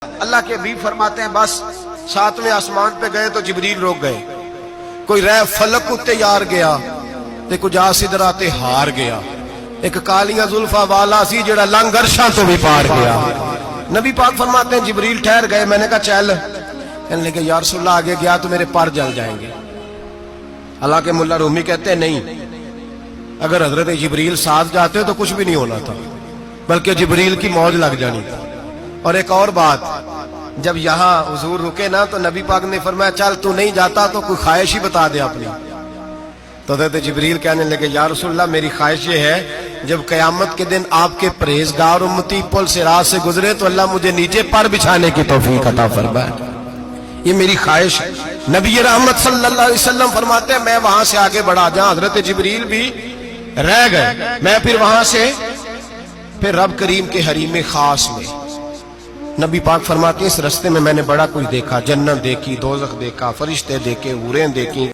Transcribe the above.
اللہ کے حبیب فرماتے ہیں بس ساتویں آسمان پہ گئے تو جبریل روک گئے. کوئی رہ فلک اتے یار گیا تے کچھ آ سدراتے ہار گیا. ایک کالیاں زلفا والا سی جڑا لنگ عرشاں تو بھی پار گیا. نبی پاک فرماتے ہیں جبریل ٹھہر گئے. میں نے کہا چل. کہنے لگے یا رسول اللہ آگے گیا تو میرے پر جل جائیں گے. حالانکہ ملا رومی کہتے ہیں نہیں, اگر حضرت جبریل ساتھ جاتے تو کچھ بھی نہیں ہونا تھا, بلکہ جبریل کی موج لگ جانی تھی. اور ایک اور بات, جب یہاں حضور رکے نا تو نبی پاک نے فرمایا چل تو نہیں جاتا تو کوئی خواہش ہی بتا دے اپنی. تو حضرت جبریل کہنے لگے یا رسول اللہ میری خواہش یہ ہے جب قیامت کے دن آپ کے پرہیزگار امتی پل صراط سے گزرے تو اللہ مجھے نیچے پر بچھانے کی توفیق عطا فرمائے. یہ میری خواہش ہے. نبی رحمت صلی اللہ علیہ وسلم فرماتے ہیں میں وہاں سے آگے بڑھا جہاں حضرت جبریل بھی رہ گئے, میں پھر وہاں سے پھر رب کریم کے حریم خاص میں. نبی پاک فرماتے ہیں اس رستے میں نے بڑا کچھ دیکھا, جنت دیکھی, دوزخ دیکھا, فرشتے دیکھے, حوریں دیکھی.